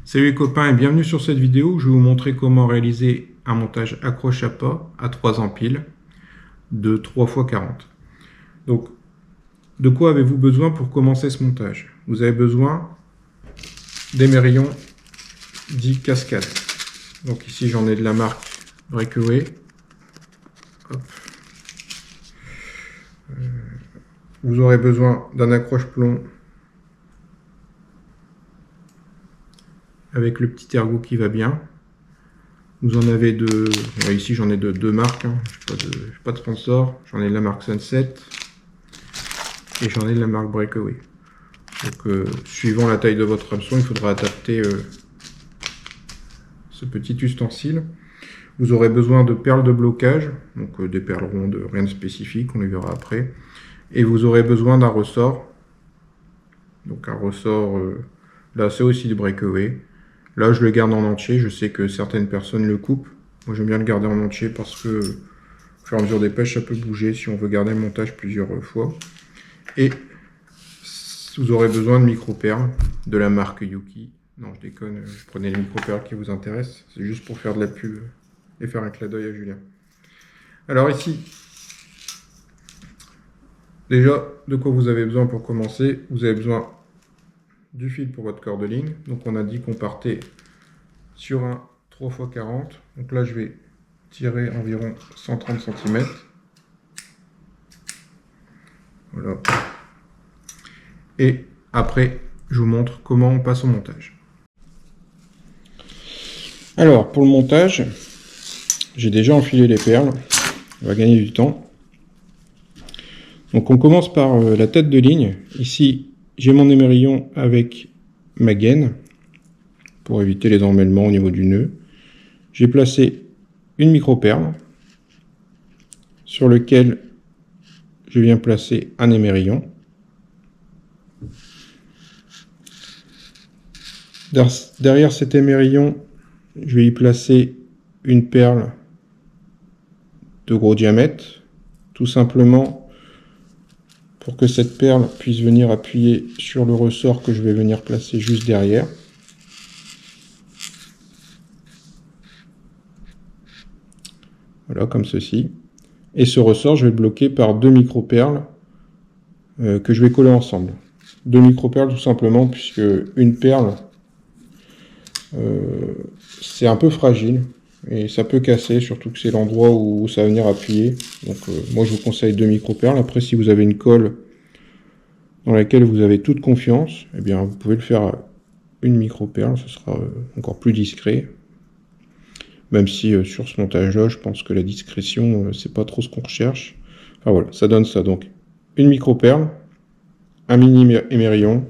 Salut les copains et bienvenue sur cette vidéo où je vais vous montrer comment réaliser un montage accroche à pas à 3 empiles de 3x40. Donc, de quoi avez-vous besoin pour commencer ce montage? Vous avez besoin d'émerillons dits cascade. Donc ici j'en ai de la marque Breakaway. Vous aurez besoin d'un accroche-plomb avec le petit ergot qui va bien. Vous en avez deux, ici j'en ai de deux marques, hein. Je n'ai pas de sponsor. J'en ai de la marque Sunset et j'en ai de la marque Breakaway. Donc suivant la taille de votre hameçon, il faudra adapter ce petit ustensile. Vous aurez besoin de perles de blocage, donc des perles rondes, rien de spécifique, on les verra après. Et vous aurez besoin d'un ressort. Donc un ressort, là c'est aussi du Breakaway. Là je le garde en entier, je sais que certaines personnes le coupent. Moi j'aime bien le garder en entier parce que au fur et à mesure des pêches ça peut bouger si on veut garder le montage plusieurs fois. Et vous aurez besoin de micro-perles de la marque Yuki. Non je déconne, prenez les micro-perles qui vous intéressent. C'est juste pour faire de la pub et faire un clin d'œil à Julien. Alors ici, déjà, de quoi vous avez besoin pour commencer? Vous avez besoin du fil pour votre cordeline. Donc on a dit qu'on partait sur un 3x40. Donc là je vais tirer environ 130 cm. Voilà. Et après, je vous montre comment on passe au montage. Alors pour le montage, j'ai déjà enfilé les perles. On va gagner du temps. Donc on commence par la tête de ligne. Ici, j'ai mon émerillon avec ma gaine pour éviter les emmêlements au niveau du nœud. J'ai placé une micro-perle sur lequel je viens placer un émerillon. Derrière cet émerillon, je vais y placer une perle de gros diamètre, tout simplement pour que cette perle puisse venir appuyer sur le ressort que je vais venir placer juste derrière. Voilà, comme ceci. Et ce ressort, je vais le bloquer par deux micro-perles que je vais coller ensemble. Deux micro-perles tout simplement, puisque une perle, c'est un peu fragile et ça peut casser, surtout que c'est l'endroit où ça va venir appuyer. Donc moi je vous conseille deux micro-perles. Après, si vous avez une colle dans laquelle vous avez toute confiance, eh bien vous pouvez le faire à une micro-perle, ce sera encore plus discret. Même si sur ce montage-là, je pense que la discrétion, c'est pas trop ce qu'on recherche. Enfin voilà, ça donne ça. Donc une micro-perle, un mini émerillon,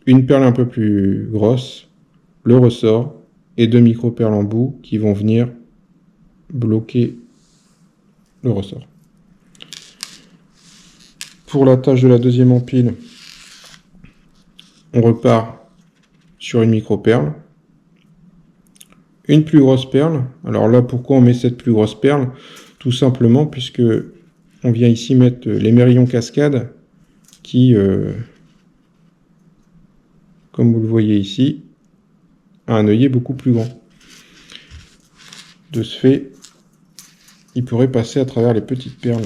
une perle un peu plus grosse, le ressort et deux micro-perles en bout qui vont venir bloquer le ressort. Pour la tâche de la deuxième empile, on repart sur une micro-perle, une plus grosse perle. Alors là, pourquoi on met cette plus grosse perle? Tout simplement puisque on vient ici mettre l'émerillon cascade qui, comme vous le voyez ici, a un œillet beaucoup plus grand. De ce fait, il pourrait passer à travers les petites perles.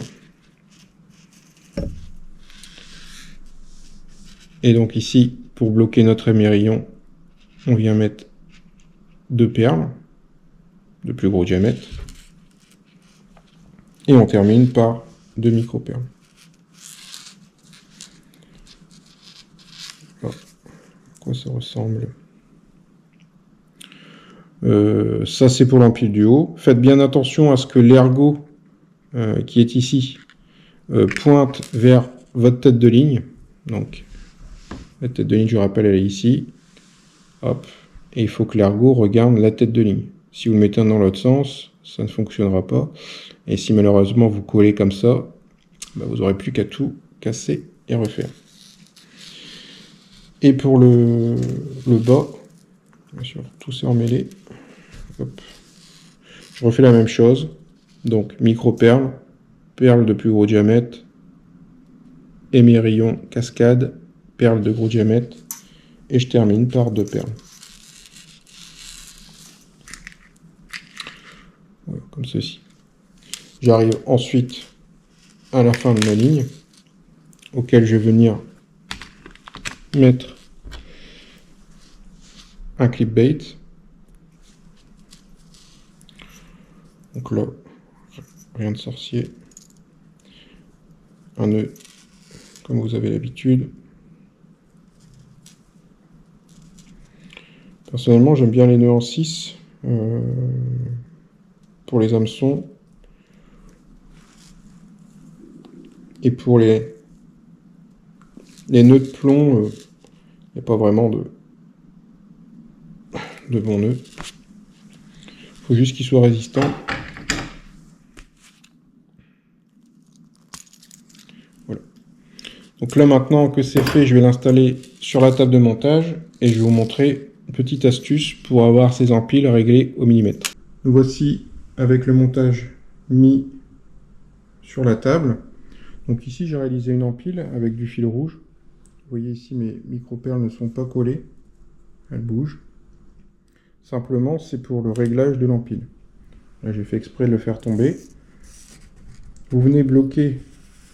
Et donc ici, pour bloquer notre émerillon, on vient mettre deux perles de plus gros diamètre. Et on termine par deux micro-perles. Voilà. À quoi ça ressemble? Ça c'est pour l'empile du haut. Faites bien attention à ce que l'ergot qui est ici pointe vers votre tête de ligne. Donc la tête de ligne, je rappelle, elle est ici. Hop. Et il faut que l'ergot regarde la tête de ligne. Si vous le mettez dans l'autre sens, ça ne fonctionnera pas. Et si malheureusement vous collez comme ça, bah, vous n'aurez plus qu'à tout casser et refaire. Et pour le bas, bien sûr, tout s'est emmêlé. Hop. Je refais la même chose. Donc micro-perle, perle de plus gros diamètre, émerillon cascade, perle de gros diamètre, et je termine par deux perles. comme ceci. J'arrive ensuite à la fin de ma ligne, auquel je vais venir mettre un clip bait. Donc là, rien de sorcier. Un nœud, comme vous avez l'habitude. Personnellement, j'aime bien les nœuds en 6 pour les hameçons. Et pour les nœuds de plomb, il n'y a pas vraiment de bons nœuds. Il faut juste qu'ils soient résistants. Voilà. Donc là maintenant que c'est fait, je vais l'installer sur la table de montage et je vais vous montrer une petite astuce pour avoir ces empiles réglés au millimètre. Nous voici avec le montage mis sur la table. Donc ici j'ai réalisé une empile avec du fil rouge. Vous voyez ici mes micro-perles ne sont pas collées, elles bougent. Simplement c'est pour le réglage de l'empile. Là j'ai fait exprès de le faire tomber. Vous venez bloquer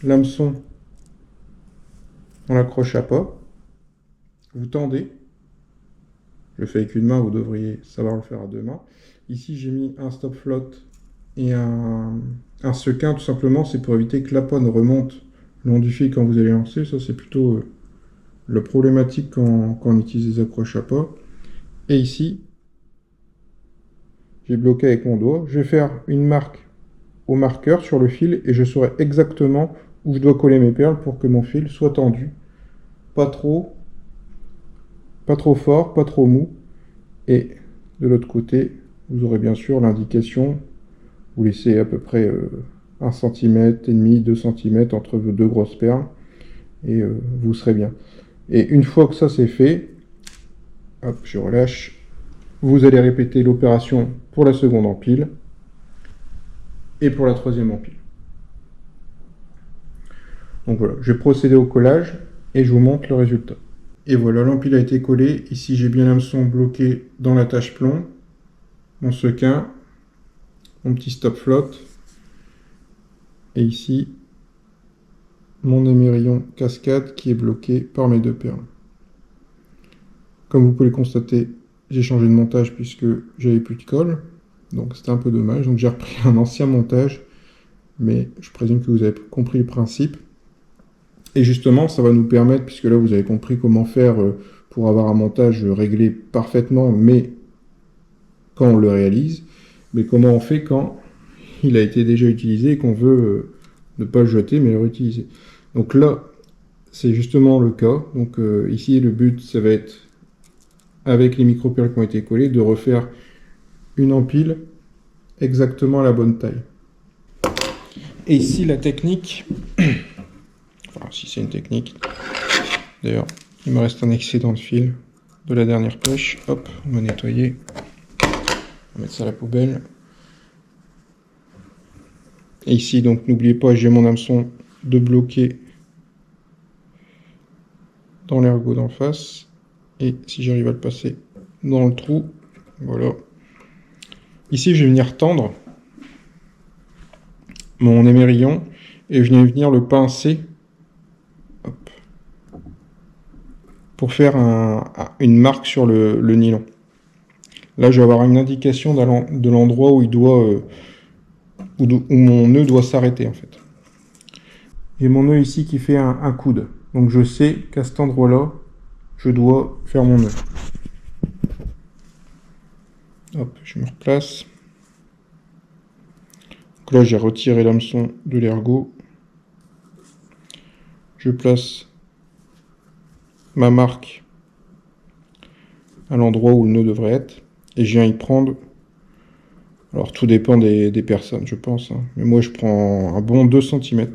l'hameçon, on l'accroche à pas. Vous tendez. Je le fais avec une main, vous devriez savoir le faire à deux mains. Ici j'ai mis un stop flotte et un sequin, tout simplement, c'est pour éviter que l'appât ne remonte le long du fil quand vous allez lancer. Ça, c'est plutôt la problématique quand on utilise des accroches à pas. Et ici, j'ai bloqué avec mon doigt. Je vais faire une marque au marqueur sur le fil et je saurai exactement où je dois coller mes perles pour que mon fil soit tendu. Pas trop fort, pas trop mou. Et de l'autre côté, vous aurez bien sûr l'indication. Vous laissez à peu près 1 cm et demi, 2 cm entre vos deux grosses perles et vous serez bien. Et une fois que ça c'est fait, hop, je relâche. Vous allez répéter l'opération pour la seconde empile et pour la troisième empile. Donc voilà, je vais procéder au collage et je vous montre le résultat. Et voilà, l'empile a été collée. Ici j'ai bien l'hameçon bloqué dans la tâche plomb, mon sequin, mon petit stop flotte, et ici mon émerillon cascade qui est bloqué par mes deux perles. Comme vous pouvez le constater, j'ai changé de montage puisque j'avais plus de colle, donc c'était un peu dommage. Donc j'ai repris un ancien montage, mais je présume que vous avez compris le principe. Et justement, ça va nous permettre, puisque là vous avez compris comment faire pour avoir un montage réglé parfaitement, mais quand on le réalise, mais comment on fait quand il a été déjà utilisé et qu'on veut ne pas le jeter mais le réutiliser. Donc là, c'est justement le cas. Donc ici, le but, ça va être, avec les micro-perles qui ont été collées, de refaire une empile exactement à la bonne taille. Et ici, la technique, enfin, si c'est une technique, d'ailleurs, il me reste un excédent de fil de la dernière pêche. Hop, on va nettoyer. On va mettre ça à la poubelle. Et ici, donc, n'oubliez pas, j'ai mon hameçon de bloquer dans l'ergot d'en face. Et si j'arrive à le passer dans le trou, voilà. Ici, je vais venir tendre mon émerillon et je vais venir le pincer, hop, pour faire une marque sur le nylon. Là, je vais avoir une indication de l'endroit où il doit, où mon nœud doit s'arrêter en fait. J'ai mon nœud ici qui fait un coude, donc je sais qu'à cet endroit-là, je dois faire mon nœud. Hop, je me replace. Donc là, j'ai retiré l'hameçon de l'ergot. Je place ma marque à l'endroit où le nœud devrait être. Et je viens y prendre. Alors, tout dépend des personnes, je pense. Hein. Mais moi, je prends un bon 2 cm.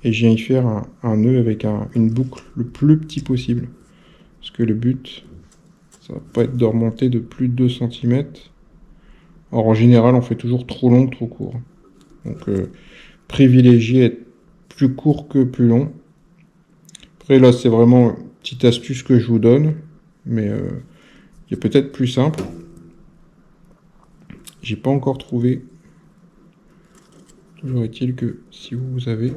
Et je viens y faire un nœud avec une boucle le plus petit possible. Parce que le but, ça va pas être de remonter de plus de 2 cm. Alors, en général, on fait toujours trop long, trop court. Donc, privilégier être plus court que plus long. Après, là, c'est vraiment une petite astuce que je vous donne. Mais il y a peut-être plus simple. J'ai pas encore trouvé. Toujours est-il que si vous avez,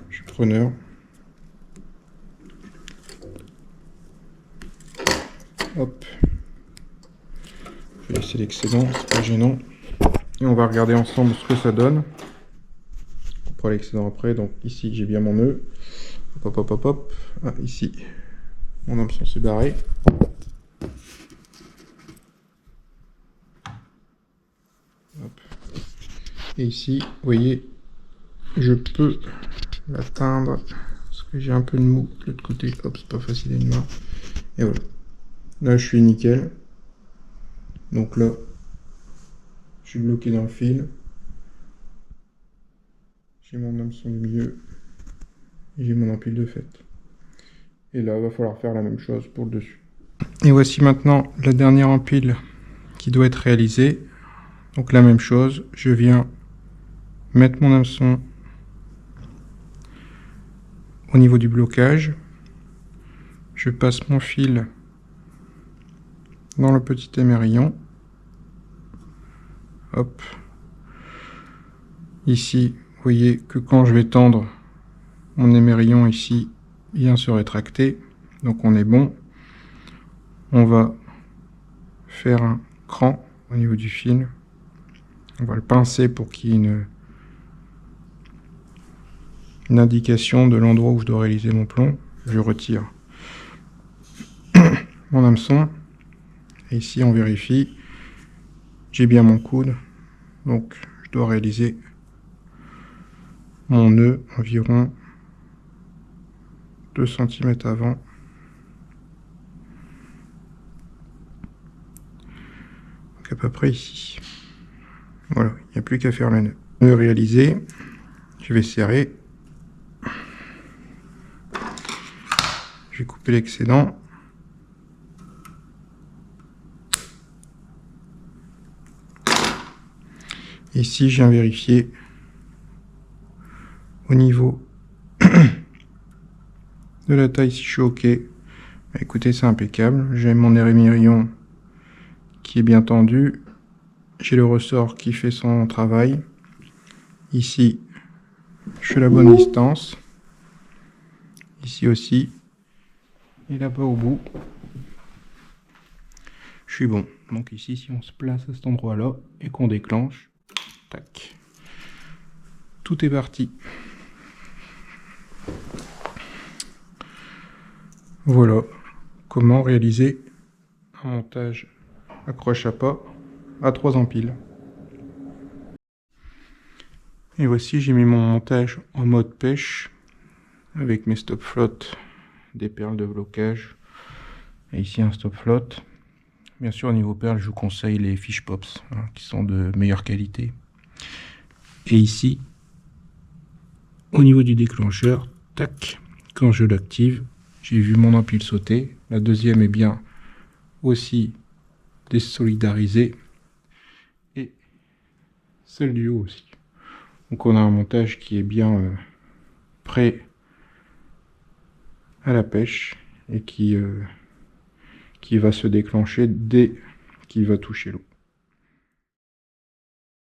je suis preneur. Hop. Je vais laisser l'excédent, c'est pas gênant. Et on va regarder ensemble ce que ça donne. On prend l'excédent après. Donc ici j'ai bien mon nœud. Hop hop hop hop. Ah, ici mon hameçon s'est barré. Hop. Et ici, vous voyez, je peux l'atteindre parce que j'ai un peu de mou de l'autre côté. Hop, c'est pas facile à une main. Et voilà. Là, je suis nickel. Donc là, je suis bloqué dans le fil. J'ai mon hameçon du milieu. Et j'ai mon empile de fait. Et là, il va falloir faire la même chose pour le dessus. Et voici maintenant la dernière empile qui doit être réalisée. Donc la même chose, je viens mettre mon hameçon au niveau du blocage. Je passe mon fil dans le petit émerillon. Hop. Ici, vous voyez que quand je vais tendre, mon émerillon ici vient se rétracter. Donc on est bon. On va faire un cran au niveau du fil. On va le pincer pour qu'il y ait une indication de l'endroit où je dois réaliser mon plomb. Je retire mon hameçon. Et ici, on vérifie. J'ai bien mon coude. Donc, je dois réaliser mon nœud environ 2 cm avant. Donc, à peu près ici. Voilà, il n'y a plus qu'à faire le nœud. Nœud réalisé. Je vais serrer. Je vais couper l'excédent. Ici, je viens vérifier au niveau de la taille si je suis OK. Écoutez, c'est impeccable. J'ai mon émerillon qui est bien tendu. J'ai le ressort qui fait son travail. Ici, je fais la bonne distance. Ici aussi. Et là-bas au bout, je suis bon. Donc ici, si on se place à cet endroit-là et qu'on déclenche, tac, tout est parti. Voilà comment réaliser un montage accroche à pas à 3 empiles. Et voici, j'ai mis mon montage en mode pêche avec mes stop flottes, des perles de blocage et ici un stop flotte. Bien sûr, au niveau perles, je vous conseille les Fish Pops hein, qui sont de meilleure qualité. Et ici, au niveau du déclencheur, tac, quand je l'active, j'ai vu mon empile sauter. La deuxième est bien aussi désolidarisée et celle du haut aussi. Donc on a un montage qui est bien prêt à la pêche et qui va se déclencher dès qu'il va toucher l'eau.